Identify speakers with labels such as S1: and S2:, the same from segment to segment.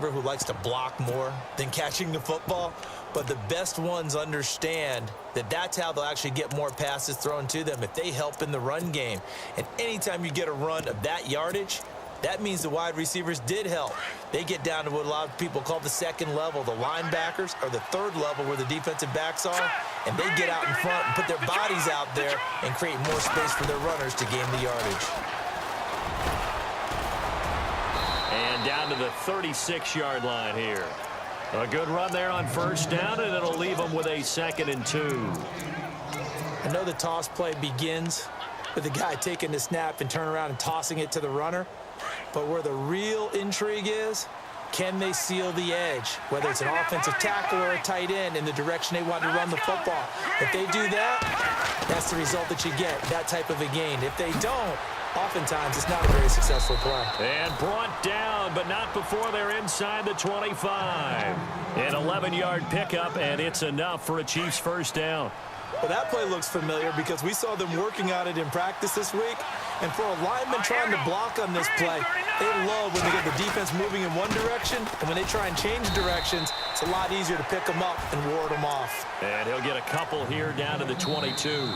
S1: receiver who likes to block more than catching the football, but the best ones understand that that's how they'll actually get more passes thrown to them if they help in the run game. And anytime you get a run of that yardage, that means the wide receivers did help. They get down to what a lot of people call the second level, the linebackers, or the third level where the defensive backs are, and they get out in front and put their bodies out there and create more space for their runners to gain the yardage.
S2: And down to the 36-yard line here. A good run there on first down, and it'll leave them with a 2nd and 2.
S1: I know the toss play begins with the guy taking the snap and turn around and tossing it to the runner. But where the real intrigue is, can they seal the edge, whether it's an offensive tackle or a tight end in the direction they want to run the football? If they do that, that's the result that you get, that type of a gain. If they don't, oftentimes it's not a very successful play.
S2: And brought down, but not before they're inside the 25. An 11-yard pickup, and it's enough for a Chiefs first down.
S1: Well, that play looks familiar because we saw them working on it in practice this week. And for a lineman trying to block on this play, they love when they get the defense moving in one direction. And when they try and change directions, it's a lot easier to pick them up and ward them off.
S2: And he'll get a couple here down to the 22.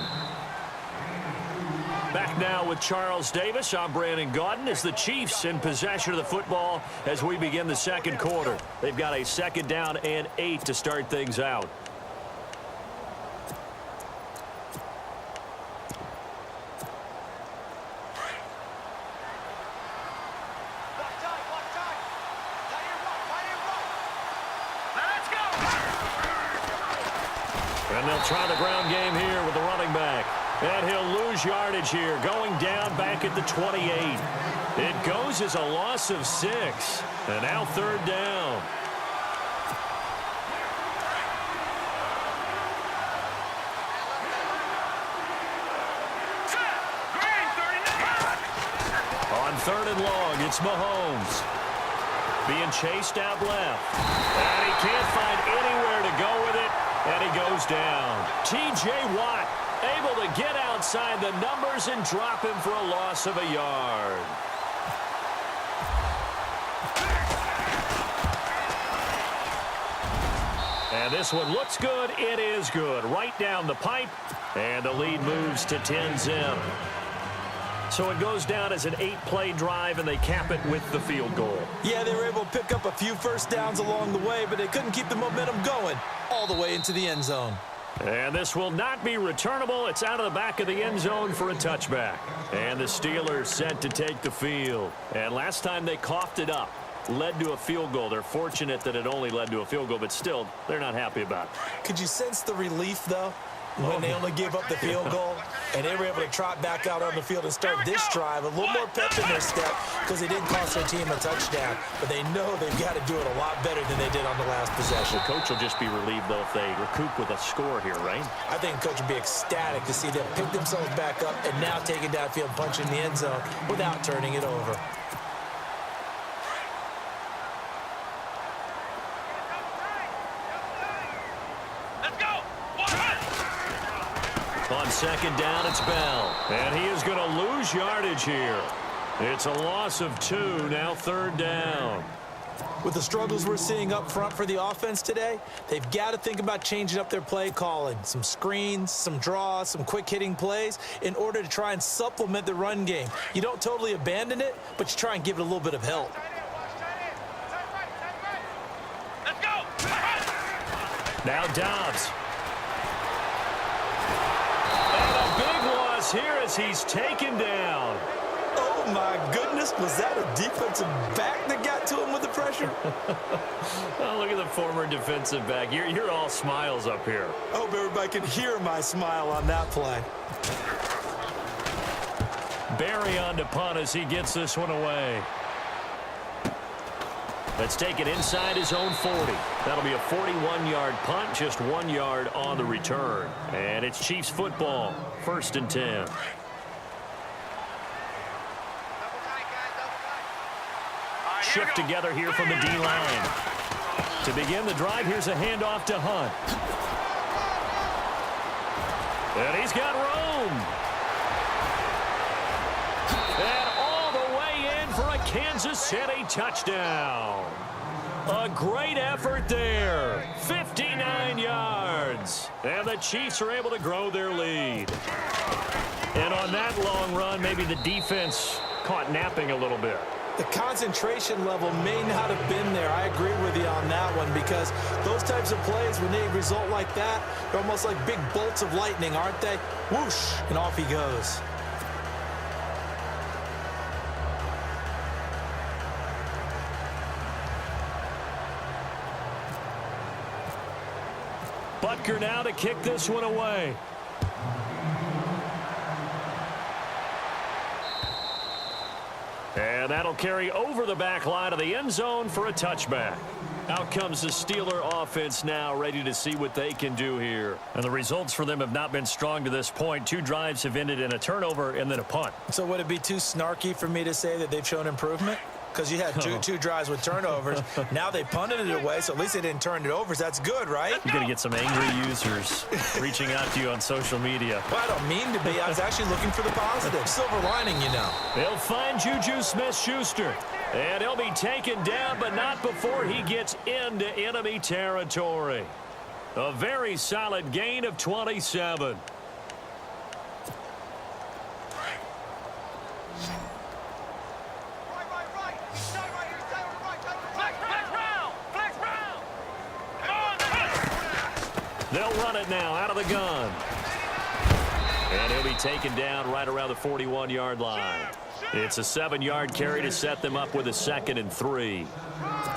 S2: Back now with Charles Davis. I'm Brandon Gaudin as the Chiefs in possession of the football as we begin the second quarter. They've got a 2nd down and 8 to start things out. And they'll try the ground game here with the running back. And he'll lose yardage here, going down back at the 28. It goes as a loss of 6. And now 3rd down. On 3rd and long, it's Mahomes. Being chased out left. And he can't find anywhere to go with it. And he goes down. T.J. Watt able to get outside the numbers and drop him for a loss of a yard. And this one looks good. It is good. Right down the pipe. And the lead moves to 10-zip. So it goes down as an 8-play drive, and they cap it with the field goal.
S1: Yeah, they were able to pick up a few first downs along the way, but they couldn't keep the momentum going all the way into the end zone.
S2: And this will not be returnable. It's out of the back of the end zone for a touchback. And the Steelers set to take the field. And last time they coughed it up, led to a field goal. They're fortunate that it only led to a field goal, but still, they're not happy about it.
S1: Could you sense the relief, though, when they only gave up the field goal and they were able to trot back out on the field and start this drive a little more pep in their step because they didn't cost their team a touchdown, but they know they've got to do it a lot better than they did on the last possession.
S2: The coach will just be relieved, though, if they recoup with a score here, right?
S1: I think the coach will be ecstatic to see them pick themselves back up and now take it downfield, punch in the end zone without turning it over.
S2: On 2nd down, it's Bell. And he is going to lose yardage here. It's a loss of 2, now 3rd down.
S1: With the struggles we're seeing up front for the offense today, they've got to think about changing up their play calling. Some screens, some draws, some quick-hitting plays in order to try and supplement the run game. You don't totally abandon it, but you try and give it a little bit of help.
S3: Let's go!
S2: Now Dobbs. Big loss here as he's taken down.
S1: Oh, my goodness. Was that a defensive back that got to him with the pressure?
S2: Oh, look at the former defensive back. You're all smiles up here.
S1: I hope everybody can hear my smile on that play.
S2: Barry on to punt as he gets this one away. Let's take it inside his own 40. That'll be a 41-yard punt, just 1 yard on the return. And it's Chiefs football, 1st and 10. Shift together here from the D-line. To begin the drive, here's a handoff to Hunt. And he's got room. And all the way in for a Kansas City touchdown. A great effort there. 59 yards. And the Chiefs are able to grow their lead. And on that long run, maybe the defense caught napping a little bit.
S1: The concentration level may not have been there. I agree with you on that one, because those types of plays, when they result like that, they're almost like big bolts of lightning, aren't they? Whoosh, and off he goes.
S2: Butker now to kick this one away. And that'll carry over the back line of the end zone for a touchback. Out comes the Steeler offense now, ready to see what they can do here. And the results for them have not been strong to this point. 2 drives have ended in a turnover and then a punt.
S1: So would it be too snarky for me to say that they've shown improvement? Because you had two drives with turnovers. Now they punted it away, so at least they didn't turn it over. So that's good, right?
S2: You're going to get some angry users reaching out to you on social media.
S1: Well, I don't mean to be. I was actually looking for the positive. Silver lining, you know.
S2: They'll find Juju Smith-Schuster. And he'll be taken down, but not before he gets into enemy territory. A very solid gain of 27. They'll run it now out of the gun. And he'll be taken down right around the 41-yard line. It's a 7-yard carry to set them up with a 2nd and 3.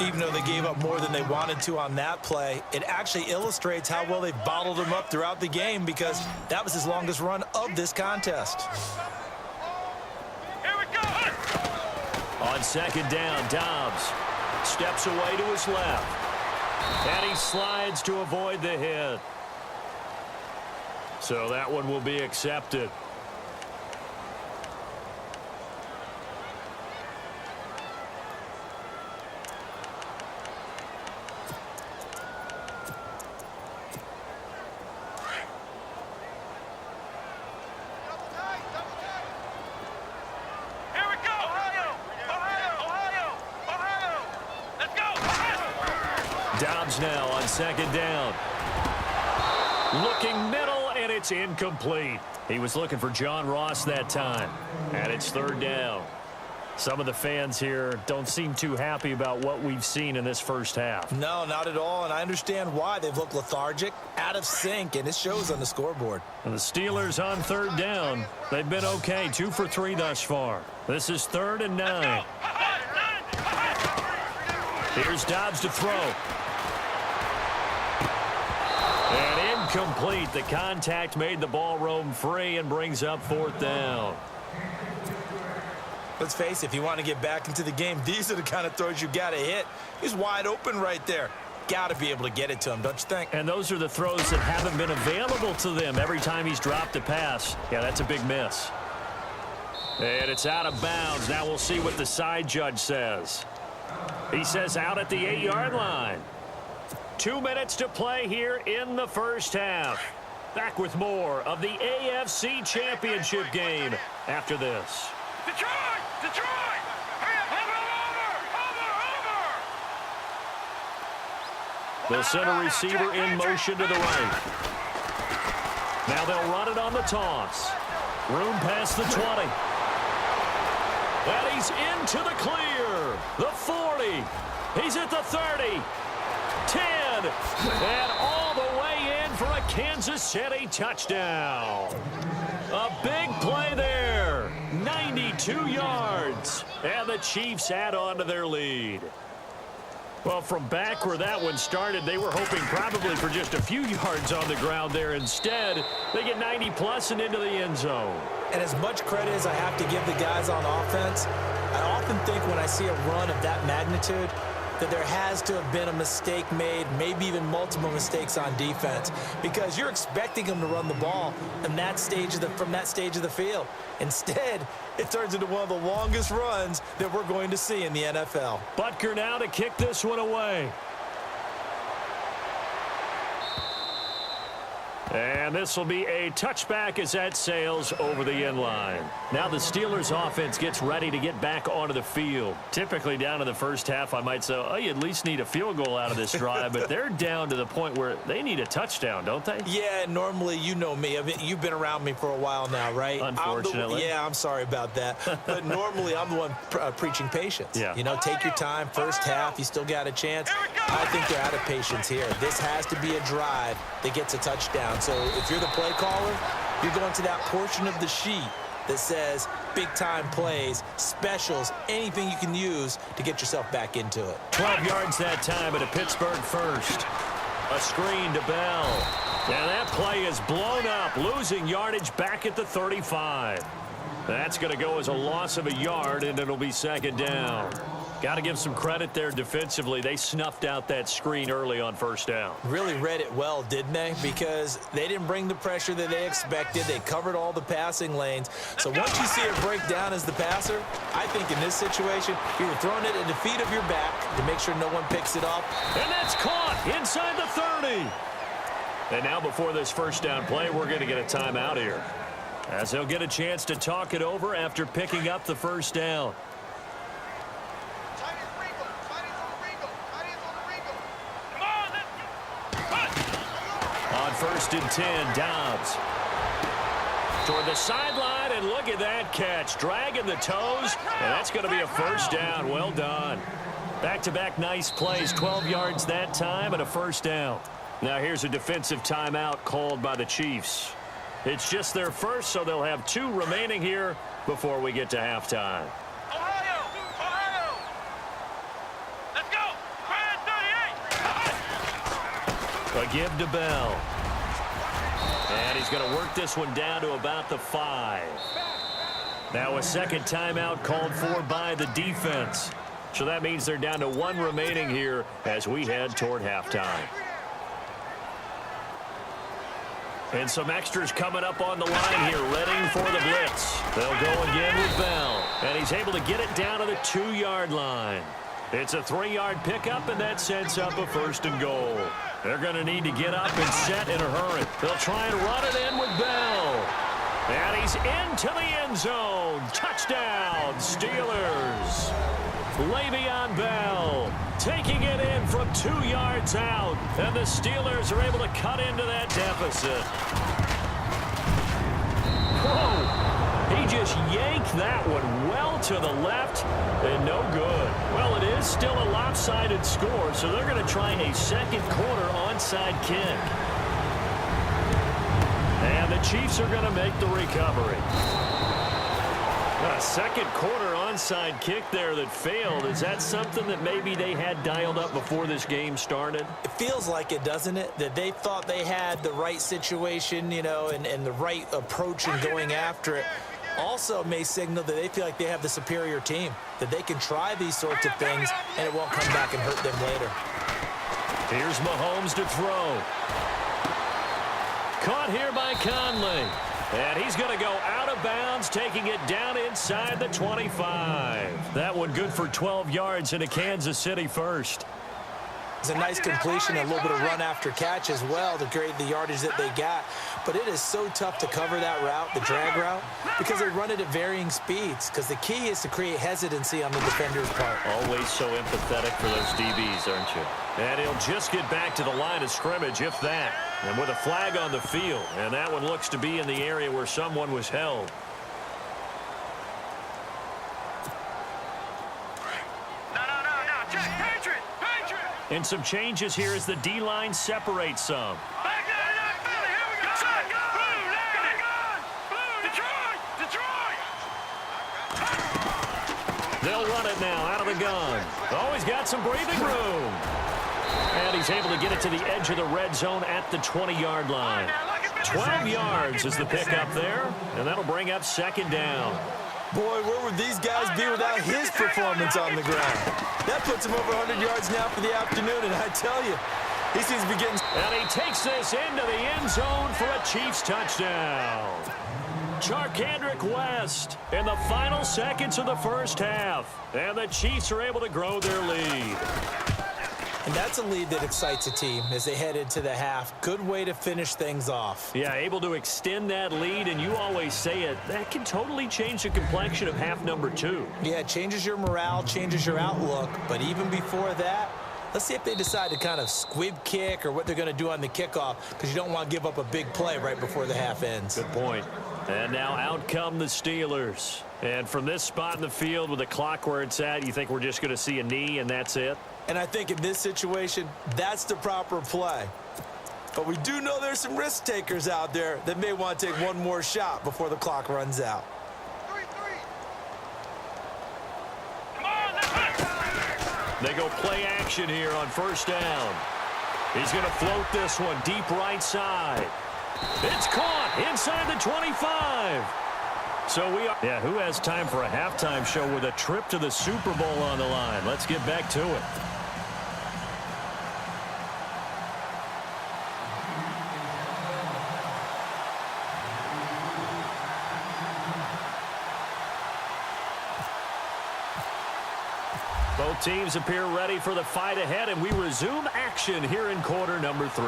S1: Even though they gave up more than they wanted to on that play, it actually illustrates how well they've bottled him up throughout the game, because that was his longest run of this contest.
S3: Here we go.
S2: On 2nd down, Dobbs steps away to his left. And he slides to avoid the hit. So that one will be accepted.
S3: Here we go. Ohio. Ohio. Ohio. Ohio. Let's go.
S2: Dobbs now on 2nd down. Looking middle, and it's incomplete. He was looking for John Ross that time. And it's 3rd down. Some of the fans here don't seem too happy about what we've seen in this first half.
S1: No, not at all, and I understand why. They've looked lethargic, out of sync, and it shows on the scoreboard.
S2: And the Steelers on 3rd down. They've been okay, 2 for 3 thus far. This is 3rd and 9. Here's Dobbs to throw. And incomplete. The contact made the ball roam free and brings up 4th down.
S1: Let's face it, if you want to get back into the game, these are the kind of throws you got to hit. He's wide open right there. Got to be able to get it to him, don't you think?
S2: And those are the throws that haven't been available to them every time he's dropped a pass. Yeah, that's a big miss. And it's out of bounds. Now we'll see what the side judge says. He says out at the 8-yard line. 2 minutes to play here in the first half. Back with more of the AFC Championship game after this.
S3: Detroit! Detroit! Over!
S2: They'll send a receiver in motion to the right. Now they'll run it on the toss. Room past the 20. And he's into the clear. The 40. He's at the 30. 10. And all the way in for a Kansas City touchdown. A big play there. 92 yards. And the Chiefs add on to their lead. Well, from back where that one started, they were hoping probably for just a few yards on the ground there. Instead, they get 90-plus and into the end zone.
S1: And as much credit as I have to give the guys on offense, I often think when I see a run of that magnitude that there has to have been a mistake made, maybe even multiple mistakes on defense, because you're expecting them to run the ball in that stage of from that stage of the field. Instead, it turns into one of the longest runs that we're going to see in the NFL.
S2: Butker now to kick this one away. And this will be a touchback as that sails over the end line. Now the Steelers offense gets ready to get back onto the field. Typically down in the first half, I might say, oh, you at least need a field goal out of this drive, but they're down to the point where they need a touchdown, don't they?
S1: Yeah, normally, you know me. I mean, you've been around me for a while now, right?
S2: Unfortunately.
S1: I'm sorry about that. But normally, I'm the one preaching patience.
S2: Yeah.
S1: You know, take your time. First half, you still got a chance. I think they're out of patience here. This has to be a drive that gets a touchdown. So if you're the play caller, you're going to that portion of the sheet that says big-time plays, specials, anything you can use to get yourself back into it.
S2: 12 yards that time at a Pittsburgh first. A screen to Bell. And that play is blown up, losing yardage back at the 35. That's going to go as a loss of a yard, and it'll be second down. Got to give some credit there defensively. They snuffed out that screen early on first down.
S1: Really read it well, didn't they? Because they didn't bring the pressure that they expected. They covered all the passing lanes. So once you see it break down as the passer, I think in this situation, you're throwing it at the feet of your back to make sure no one picks it up.
S2: And that's caught inside the 30. And now before this first down play, we're going to get a timeout here, as they'll get a chance to talk it over after picking up the first down. On first and 10, Dobbs toward the sideline, and look at that catch, dragging the toes, and that's going to be a first down. Well done. Back-to-back nice plays, 12 yards that time and a first down. Now here's a defensive timeout called by the Chiefs. It's just their first, so they'll have 2 remaining here before we get to halftime.
S3: Ohio! Ohio! Let's go! Brad 38!
S2: A give to Bell. And he's going to work this one down to about the 5. Now a second timeout called for by the defense. So that means they're down to 1 remaining here as we head toward halftime. And some extras coming up on the line here, ready for the blitz. They'll go again with Bell. And he's able to get it down to the 2-yard line. It's a 3-yard pickup, and that sets up a first and goal. They're going to need to get up and set in a hurry. They'll try and run it in with Bell. And he's into the end zone. Touchdown, Steelers. Le'Veon Bell taking it in from 2 yards out. And the Steelers are able to cut into that deficit. Whoa! He just yanked that one well to the left and no good. Well, it is still a lopsided score, so they're going to try a second quarter onside kick. And the Chiefs are going to make the recovery. A second quarter onside kick there that failed. Is that something that maybe they had dialed up before this game started?
S1: It feels like it, doesn't it? That they thought they had the right situation, you know, and the right approach in going after it. Also may signal that they feel like they have the superior team, that they can try these sorts of things and it won't come back and hurt them later.
S2: Here's Mahomes to throw. Caught here by Conley. And he's going to go out of bounds, taking it down inside the 25. That one good for 12 yards into Kansas City first.
S1: It's a nice completion, a little bit of run after catch as well to create the yardage that they got. But it is so tough to cover that route, the drag route, because they run it at varying speeds. Because the key is to create hesitancy on the defender's part.
S2: Always so empathetic for those DBs, aren't you? And he'll just get back to the line of scrimmage, if that. And with a flag on the field. And that one looks to be in the area where someone was held. And some changes here as the D-line separates some. They'll run it now out of the gun. Oh, he's got some breathing room. And he's able to get it to the edge of the red zone at the 20-yard line. 12 yards is the pickup there, and that'll bring up second down.
S1: Boy, where would these guys be without his performance on the ground? That puts him over 100 yards now for the afternoon, and I tell you, he seems to be getting...
S2: And he takes this into the end zone for a Chiefs touchdown. Charkandrick West in the final seconds of the first half. And the Chiefs are able to grow their lead.
S1: And that's a lead that excites a team as they head into the half. Good way to finish things off.
S2: Yeah, able to extend that lead, and you always say it, that can totally change the complexion of half number 2.
S1: Yeah, it changes your morale, changes your outlook. But even before that, let's see if they decide to kind of squib kick or what they're going to do on the kickoff, because you don't want to give up a big play right before the half ends.
S2: Good point. And now out come the Steelers. And from this spot in the field with the clock where it's at, you think we're just going to see a knee and that's it?
S1: And I think in this situation, that's the proper play. But we do know there's some risk takers out there that may want to take one more shot before the clock runs out.
S2: They go play action here on first down. He's going to float this one deep right side. It's caught inside the 25. So we are. Yeah, who has time for a halftime show with a trip to the Super Bowl on the line? Let's get back to it. Both teams appear ready for the fight ahead, and we resume action here in quarter number 3.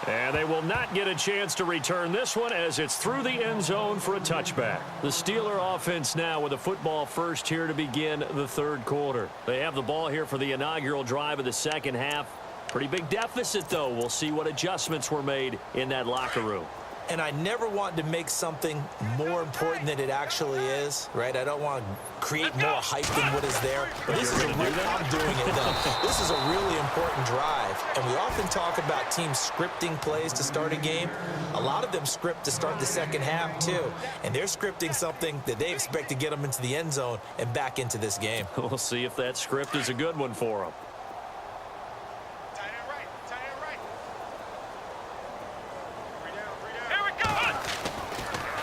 S2: And they will not get a chance to return this one as it's through the end zone for a touchback. The Steeler offense now with a football first here to begin the third quarter. They have the ball here for the inaugural drive of the second half. Pretty big deficit, though. We'll see what adjustments were made in that locker room.
S1: And I never want to make something more important than it actually is, right? I don't want to create more hype than what is there. But this is I'm doing it, though. This is a really important drive. And we often talk about teams scripting plays to start a game. A lot of them script to start the second half, too. And they're scripting something that they expect to get them into the end zone and back into this game.
S2: We'll see if that script is a good one for them.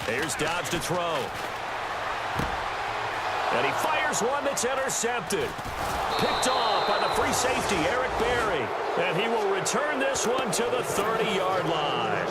S2: Here's Dobbs to throw. And he fires one that's intercepted. Picked off by the free safety, Eric Berry. And he will return this one to the 30-yard line.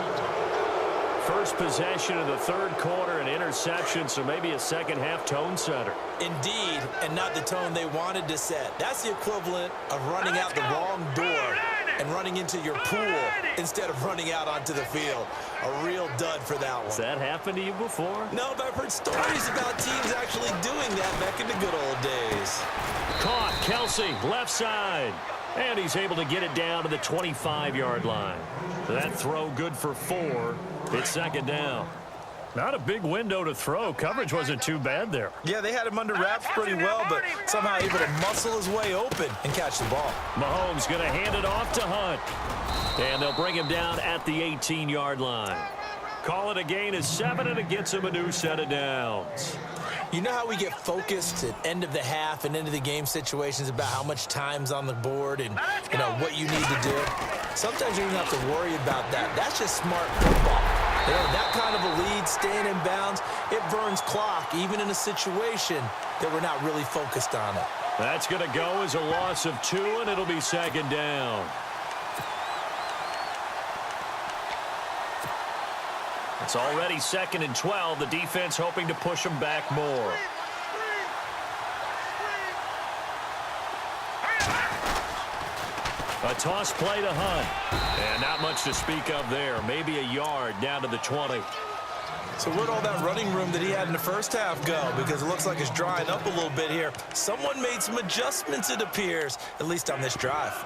S2: First possession of the third quarter, an interception, so maybe a second-half tone setter.
S1: Indeed, and not the tone they wanted to set. That's the equivalent of running out the wrong door and running into your pool instead of running out onto the field. A real dud for that one.
S2: Has that happened to you before?
S1: No, but I've heard stories about teams actually doing that back in the good old days.
S2: Caught, Kelsey, left side. And he's able to get it down to the 25-yard line. That throw good for 4. It's second down. Not a big window to throw. Coverage wasn't too bad there.
S1: Yeah, they had him under wraps pretty well, but somehow able to muscle his way open and catch the ball.
S2: Mahomes going to hand it off to Hunt. And they'll bring him down at the 18-yard line. Call it a gain of 7, and it gets him a new set of downs.
S1: You know how we get focused at end of the half and into the game situations about how much time's on the board and, you know, what you need to do? Sometimes you don't have to worry about that. That's just smart football. You know, that kind of a lead, staying in bounds, it burns clock, even in a situation that we're not really focused on it.
S2: That's going to go as a loss of 2, and it'll be second down. It's already 2nd and 12. The defense hoping to push them back more. A toss play to Hunt. And not much to speak of there. Maybe a yard down to the 20.
S1: So where'd all that running room that he had in the first half go? Because it looks like it's drying up a little bit here. Someone made some adjustments, it appears, at least on this drive.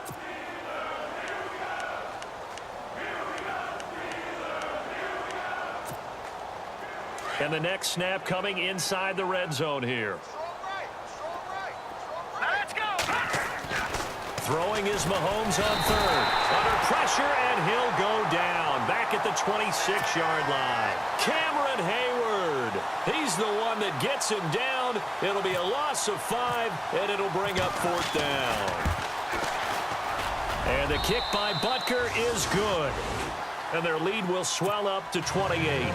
S2: And the next snap coming inside the red zone here.
S3: Let's go.
S2: Throwing is Mahomes on third. Under pressure, and he'll go down. Back at the 26-yard line. Cameron Hayward. He's the one that gets him down. It'll be a loss of 5, and it'll bring up 4th down. And the kick by Butker is good. And their lead will swell up to 28.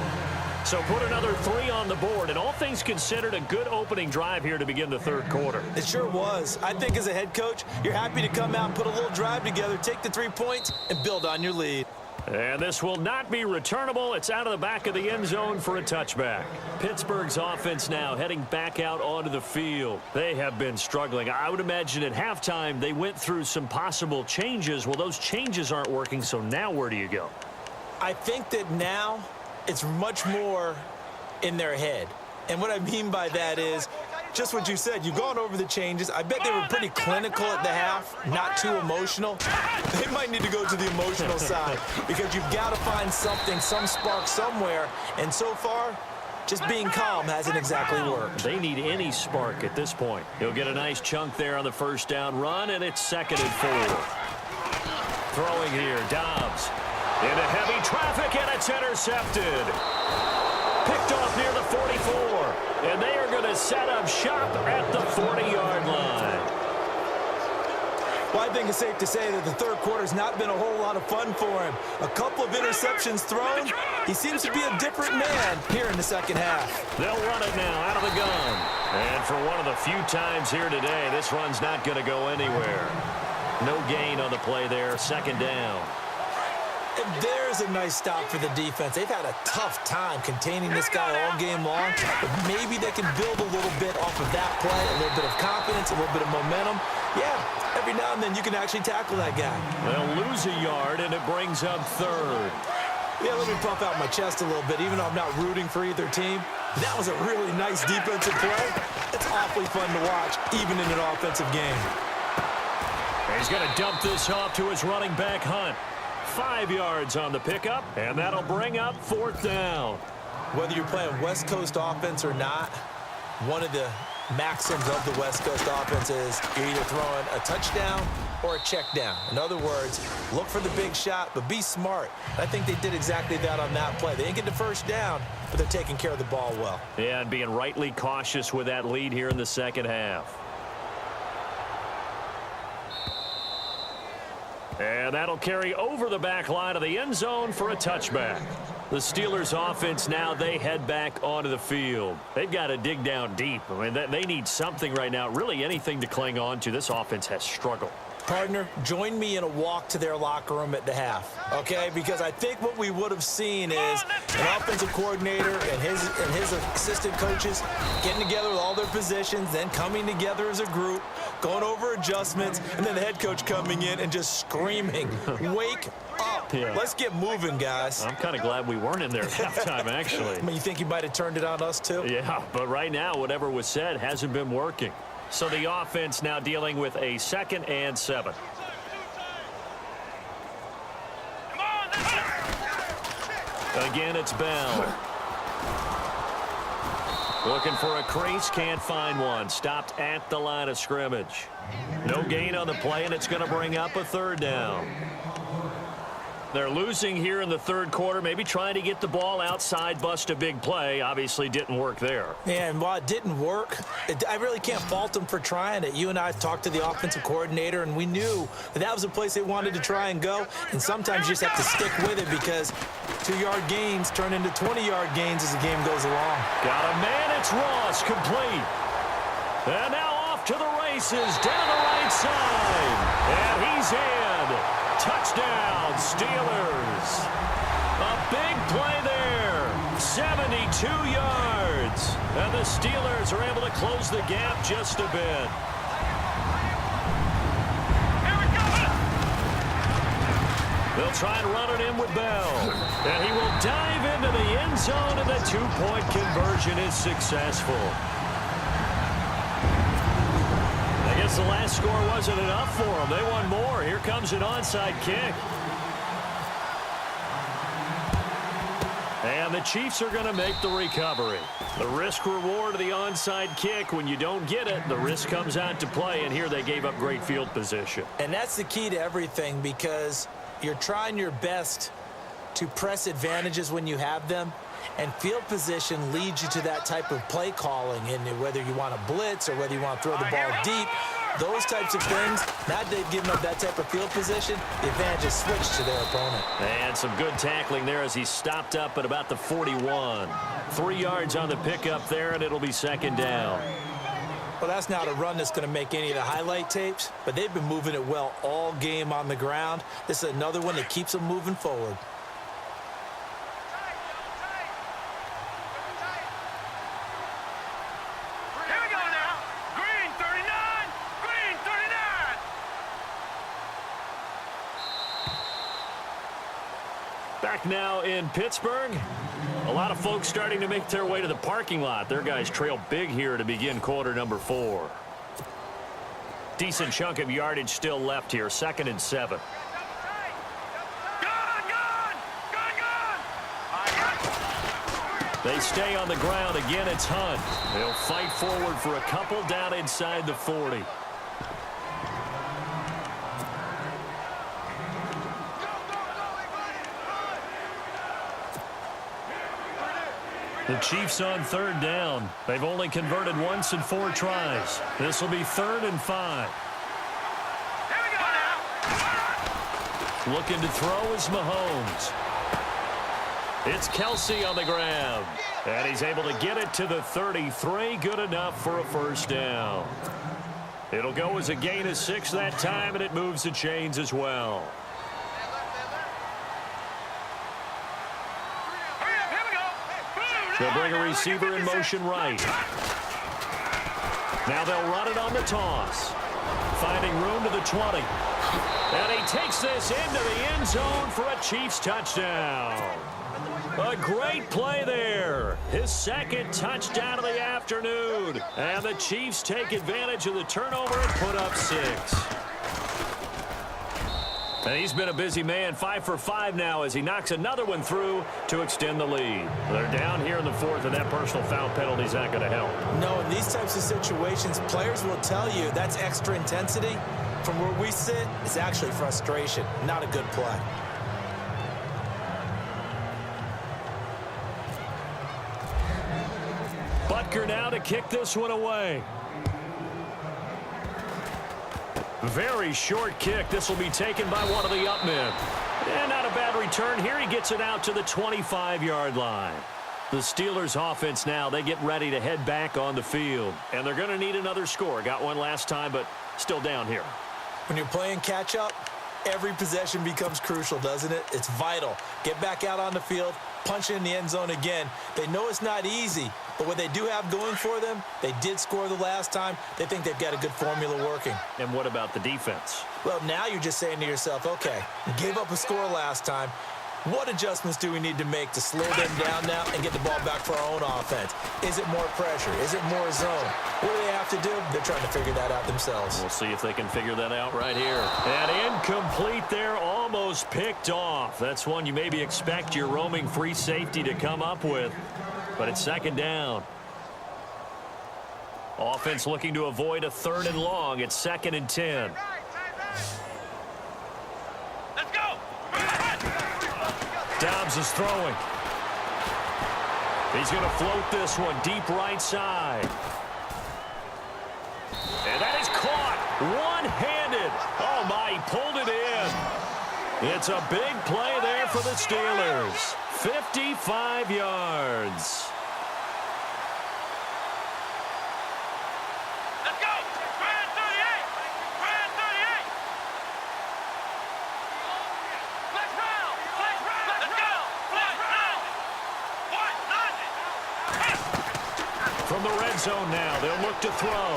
S2: So put another 3 on the board, and all things considered, a good opening drive here to begin the third quarter.
S1: It sure was. I think as a head coach, you're happy to come out and put a little drive together, take the 3 points, and build on your lead.
S2: And this will not be returnable. It's out of the back of the end zone for a touchback. Pittsburgh's offense now heading back out onto the field. They have been struggling. I would imagine at halftime they went through some possible changes. Well, those changes aren't working, so now where do you go?
S1: I think that now it's much more in their head. And what I mean by that is just what you said. You've gone over the changes. I bet they were pretty clinical at the half, not too emotional. They might need to go to the emotional side because you've got to find something, some spark somewhere. And so far, just being calm hasn't exactly worked.
S2: They need any spark at this point. He'll get a nice chunk there on the first down run, and it's 2nd and 4. Throwing here, Dobbs. Into heavy traffic, and it's intercepted. Picked off near the 44. And they are going to set up shop at the 40-yard line.
S1: Well, I think it's safe to say that the third quarter's not been a whole lot of fun for him. A couple of interceptions thrown. He seems to be a different man here in the second half.
S2: They'll run it now out of the gun. And for one of the few times here today, this run's not going to go anywhere. No gain on the play there, 2nd down.
S1: And there's a nice stop for the defense. They've had a tough time containing this guy all game long, but maybe they can build a little bit off of that play, a little bit of confidence, a little bit of momentum. Yeah, every now and then you can actually tackle that guy.
S2: They'll lose a yard, and it brings up 3rd.
S1: Yeah, let me puff out my chest a little bit, even though I'm not rooting for either team. That was a really nice defensive play. It's awfully fun to watch, even in an offensive game.
S2: He's going to dump this off to his running back, Hunt. 5 yards on the pickup, and that'll bring up 4th down.
S1: Whether you're playing West Coast offense or not, one of the maxims of the West Coast offense is you're either throwing a touchdown or a check down. In other words, look for the big shot, but be smart. I think they did exactly that on that play. They didn't get the first down, but they're taking care of the ball well.
S2: Yeah, and being rightly cautious with that lead here in the second half. And that'll carry over the back line of the end zone for a touchback. The Steelers' offense now, they head back onto the field. They've got to dig down deep. I mean, they need something right now, really anything to cling on to. This offense has struggled.
S1: Partner, join me in a walk to their locker room at the half, okay? Because I think what we would have seen is an offensive coordinator and his assistant coaches getting together with all their positions, then coming together as a group, going over adjustments, and then the head coach coming in and just screaming, wake up.
S2: Yeah.
S1: Let's get moving, guys.
S2: I'm kind of glad we weren't in there at halftime, actually.
S1: I mean, you think he might have turned it on us, too?
S2: Yeah, but right now, whatever was said hasn't been working. So the offense now dealing with a 2nd and 7. Again, it's Bell. Looking for a crease, can't find one. Stopped at the line of scrimmage. No gain on the play, and it's going to bring up a 3rd down. They're losing here in the third quarter, maybe trying to get the ball outside, bust a big play. Obviously didn't work there.
S1: Yeah, and while it didn't work, I really can't fault them for trying it. You and I talked to the offensive coordinator, and we knew that was a place they wanted to try and go. And sometimes you just have to stick with it because 2-yard gains turn into 20-yard gains as the game goes along.
S2: Got a man, it's Ross, complete. And now off to the races, down the right side. And he's in. Touchdown, Steelers. A big play there. 72 yards. And the Steelers are able to close the gap just a bit. They'll try and run it in with Bell. And he will dive into the end zone, and the two-point conversion is successful. I guess the last score wasn't enough for them. They want more. Here comes an onside kick. And the Chiefs are going to make the recovery. The risk-reward of the onside kick, when you don't get it, the risk comes out to play, and here they gave up great field position.
S1: And that's the key to everything, because you're trying your best to press advantages when you have them, and field position leads you to that type of play calling, and whether you want to blitz or whether you want to throw the ball deep, those types of things. Now they've given up that type of field position, the advantage is switched to their opponent.
S2: And some good tackling there as he stopped up at about the 41. 3 yards on the pickup there, and it'll be second down.
S1: Well, that's not a run that's going to make any of the highlight tapes, but they've been moving it well all game on the ground. This is another one that keeps them moving forward.
S2: Back now in Pittsburgh. A lot of folks starting to make their way to the parking lot. Their guys trail big here to begin quarter number 4. Decent chunk of yardage still left here. 2nd and 7. They stay on the ground. Again, it's Hunt. They'll fight forward for a couple down inside the 40. The Chiefs on 3rd down. They've only converted once in 4 tries. This will be 3rd and 5. Looking to throw is Mahomes. It's Kelsey on the ground. And he's able to get it to the 33. Good enough for a 1st down. It'll go as a gain of 6 that time, and it moves the chains as well. They'll bring a receiver in motion right. Now they'll run it on the toss. Finding room to the 20. And he takes this into the end zone for a Chiefs touchdown. A great play there. His 2nd touchdown of the afternoon. And the Chiefs take advantage of the turnover and put up 6. And he's been a busy man. 5 for 5 now as he knocks another one through to extend the lead. They're down here in the 4th, and that personal foul penalty is not going to help.
S1: No, in these types of situations, players will tell you that's extra intensity. From where we sit, it's actually frustration. Not a good play.
S2: Butker now to kick this one away. Very short kick. This will be taken by one of the up men. And not a bad return here. He gets it out to the 25-yard line. The Steelers offense now, they get ready to head back on the field. And they're going to need another score. Got one last time, but still down here.
S1: When you're playing catch-up, every possession becomes crucial, doesn't it? It's vital. Get back out on the field, punch it in the end zone again. They know it's not easy, but what they do have going for them, they did score the last time. They think they've got a good formula working.
S2: And what about the defense?
S1: Well, now you're just saying to yourself, okay, we gave up a score last time. What adjustments do we need to make to slow them down now and get the ball back for our own offense? Is it more pressure? Is it more zone? What do they have to do? They're trying to figure that out themselves.
S2: We'll see if they can figure that out right here. And incomplete there, almost picked off. That's one you maybe expect your roaming free safety to come up with. But it's 2nd down. Offense looking to avoid a 3rd and long. It's 2nd and 10.
S3: Let's go!
S2: Dobbs is throwing. He's going to float this one deep right side. And that is caught one-handed. Oh, my, he pulled it in. It's a big play there for the Steelers. 55 yards.
S3: Let's go! Grand 38! Grand 38! Flex round! Flex round! Let's go! Flex round! What? Nothing!
S2: From the red zone now, they'll look to throw.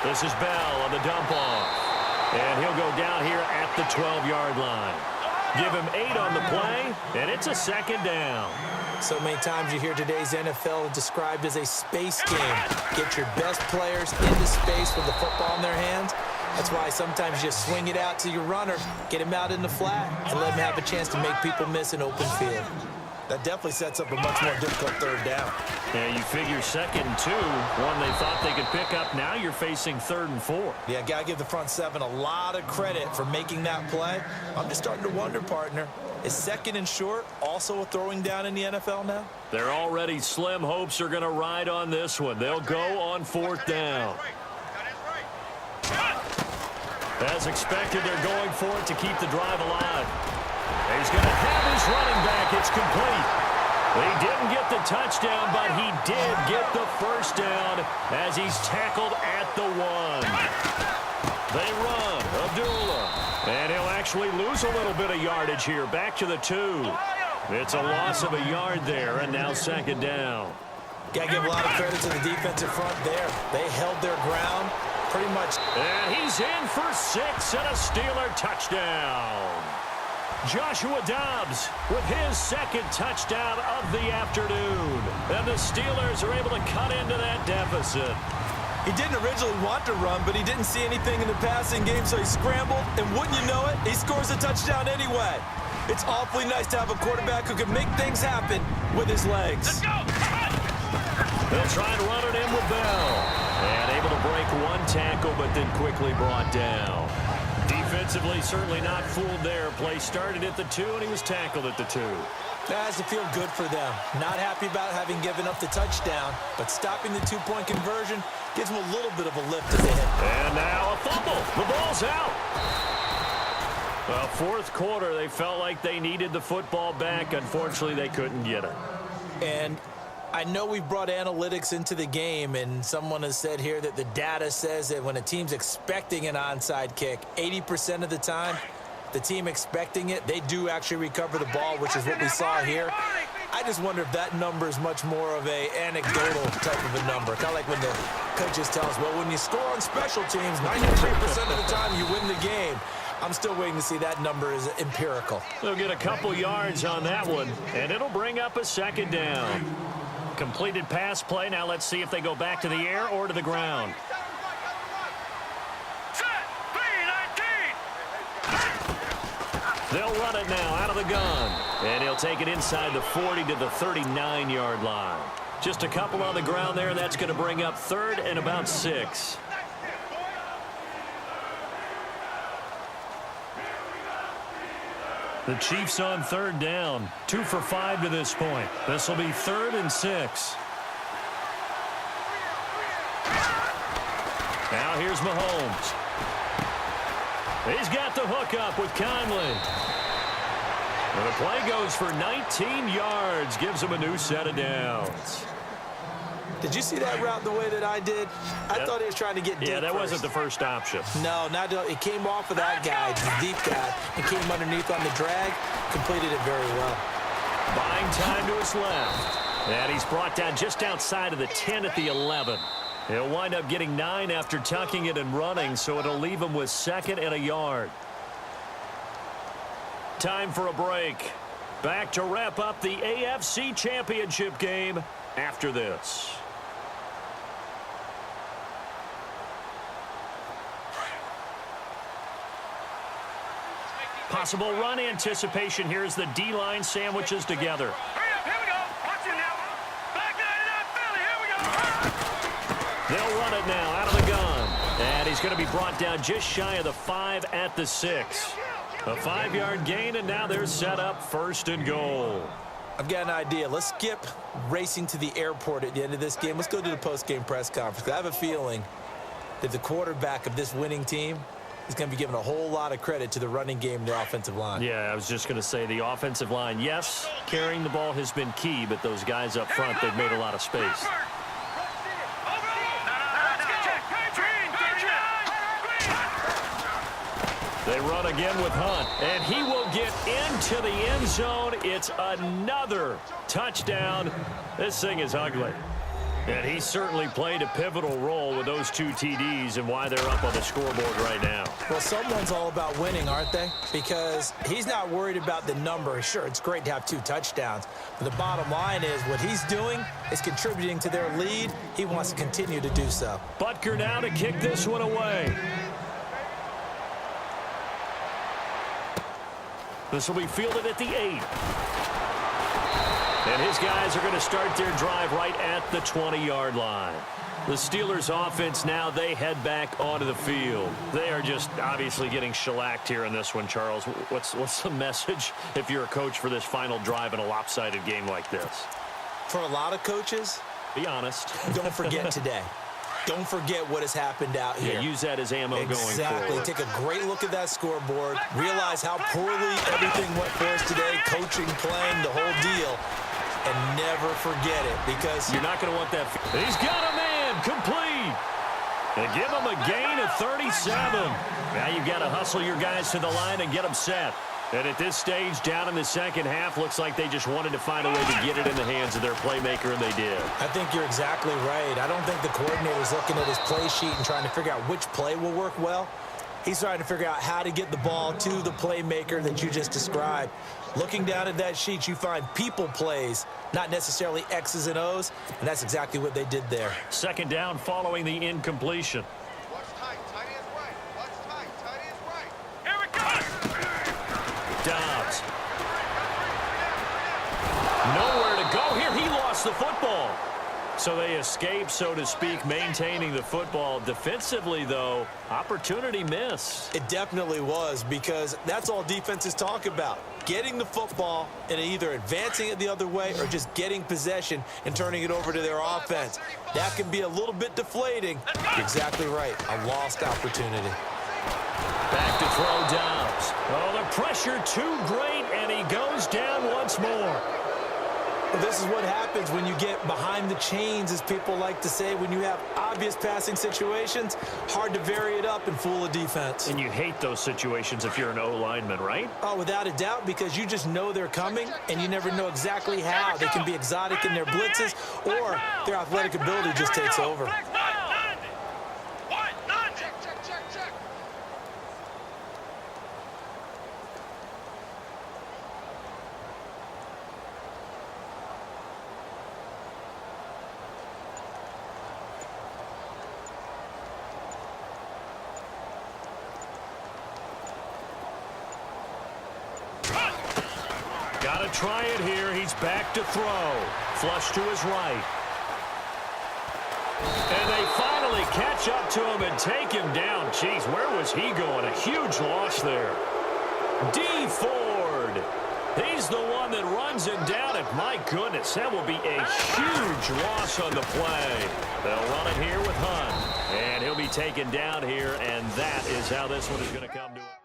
S2: This is Bell on the dump off. And he'll go down here at the 12-yard line. Give him 8 on the play, and it's a 2nd down.
S1: So many times you hear today's NFL described as a space game. Get your best players into space with the football in their hands. That's why sometimes you just swing it out to your runner, get him out in the flat, and let him have a chance to make people miss an open field. That definitely sets up a much more difficult 3rd down.
S2: Yeah, you figure 2nd and 2, one they thought they could pick up. Now you're facing 3rd and 4.
S1: Yeah, got to give the front 7 a lot of credit for making that play. I'm just starting to wonder, partner, is 2nd and short also a throwing down in the NFL now?
S2: They're already slim hopes are going to ride on this one. They'll go on 4th down. As expected, they're going for it to keep the drive alive. He's going to have his running back. It's complete. He didn't get the touchdown, but he did get the 1st down as he's tackled at the 1. They run. Abdullah. And he'll actually lose a little bit of yardage here. Back to the 2. It's a loss of a yard there, and now 2nd down.
S1: Got to give a lot of credit to the defensive front there. They held their ground pretty much.
S2: And he's in for 6 and a Steeler touchdown. Joshua Dobbs with his second touchdown of the afternoon. And the Steelers are able to cut into that deficit.
S1: He didn't originally want to run, but he didn't see anything in the passing game, so he scrambled, and wouldn't you know it, he scores a touchdown anyway. It's awfully nice to have a quarterback who can make things happen with his legs.
S3: Let's go.
S2: They'll try to run it in with Bell. And able to break one tackle, but then quickly brought down. Defensively, certainly not fooled there. Play started at the 2, and he was tackled at the 2.
S1: That has to feel good for them. Not happy about having given up the touchdown, but stopping the two-point conversion gives them a little bit of a lift as they hit.
S2: And now a fumble. The ball's out. Well, fourth quarter, they felt like they needed the football back. Unfortunately, they couldn't get it.
S1: And I know we've brought analytics into the game, and someone has said here that the data says that when a team's expecting an onside kick, 80% of the time, the team expecting it, they do actually recover the ball, which is what we saw here. I just wonder if that number is much more of a anecdotal type of a number. Kind of like when the coaches tell us, well, when you score on special teams, 93% of the time you win the game. I'm still waiting to see that number is empirical.
S2: They'll get a couple yards on that one, and it'll bring up a second down. Completed pass play. Now let's see if they go back to the air or to the ground. They'll run it now out of the gun. And he'll take it inside the 40 to the 39-yard line. Just a couple on the ground there, and that's going to bring up third and about 6. The Chiefs on third down. 2 for 5 to this point. This will be 3rd and 6. Now here's Mahomes. He's got the hook up with Conley. And the play goes for 19 yards. Gives him a new set of downs.
S1: Did you see that route the way that I did? I thought he was trying to get deep.
S2: Yeah, that
S1: first.
S2: wasn't the first option.
S1: No, not it came off of that guy, the deep guy, and came underneath on the drag. Completed it very well.
S2: Buying time to his left. And he's brought down just outside of the 10 at the 11. He'll wind up getting 9 after tucking it and running, so it'll leave him with 2nd and a yard. Time for a break. Back to wrap up the AFC Championship game after this. Possible run anticipation here as the D-line sandwiches together.
S3: Hurry up, here we go. Watch it now. Back nine, Philly, here we go.
S2: They'll run it now out of the gun. And he's going to be brought down just shy of the 5 at the 6. A 5-yard gain, and now they're set up 1st and goal.
S1: I've got an idea. Let's skip racing to the airport at the end of this game. Let's go to the post-game press conference. I have a feeling that the quarterback of this winning team is going to be given a whole lot of credit to the running game and the offensive line.
S2: Yeah, I was just going to say the offensive line, yes, carrying the ball has been key, but those guys up front, they've made a lot of space. They run again with Hunt, and he will get into the end zone. It's another touchdown. This thing is ugly. And he certainly played a pivotal role with those 2 TDs and why they're up on the scoreboard right now.
S1: Well, someone's all about winning, aren't they? Because he's not worried about the number. Sure, it's great to have 2 touchdowns. But the bottom line is what he's doing is contributing to their lead. He wants to continue to do so.
S2: Butker now to kick this one away. This will be fielded at the 8. And his guys are going to start their drive right at the 20-yard line. The Steelers offense now, they head back onto the field. They are just obviously getting shellacked here in this one, Charles. What's the message if you're a coach for this final drive in a lopsided game like this?
S1: For a lot of coaches,
S2: be honest.
S1: Don't forget today. Don't forget what has happened out here.
S2: Yeah, use that as ammo going forward.
S1: Exactly. Take a great look at that scoreboard. Realize how poorly everything went for us today. Coaching, playing, the whole deal. And never forget it because
S2: you're not going to want that. He's got a man complete. And give him a gain of 37. Now you've got to hustle your guys to the line and get them set. And at this stage, down in the second half, looks like they just wanted to find a way to get it in the hands of their playmaker, and they did.
S1: I think you're exactly right. I don't think the coordinator's looking at his play sheet and trying to figure out which play will work well. He's trying to figure out how to get the ball to the playmaker that you just described. Looking down at that sheet, you find people plays, not necessarily X's and O's, and that's exactly what they did there.
S2: Second down following the incompletion.
S3: Watch tight. Tight end's right. Watch tight. Tight end's right. Here we go.
S2: Dobbs. Nowhere to go here. He lost the football. So they escape, so to speak, maintaining the football. Defensively, though, opportunity miss.
S1: It definitely was, because that's all defenses talk about. Getting the football and either advancing it the other way or just getting possession and turning it over to their offense. That can be a little bit deflating. You're exactly right. A lost opportunity.
S2: Back to throw Dobbs. Oh, the pressure too great, and he goes down once more.
S1: Well, this is what happens when you get behind the chains, as people like to say. When you have obvious passing situations, hard to vary it up and fool a defense.
S2: And you hate those situations if you're an O-lineman, right?
S1: Oh, without a doubt, because you just know they're coming, and you never know exactly how. They can be exotic in their blitzes, or their athletic ability just takes over.
S2: Got to try it here. He's back to throw. Flush to his right. And they finally catch up to him and take him down. Jeez, where was he going? A huge loss there. D. Ford. He's the one that runs him down. And my goodness, that will be a huge loss on the play. They'll run it here with Hunt. And he'll be taken down here. And that is how this one is going to come to an end.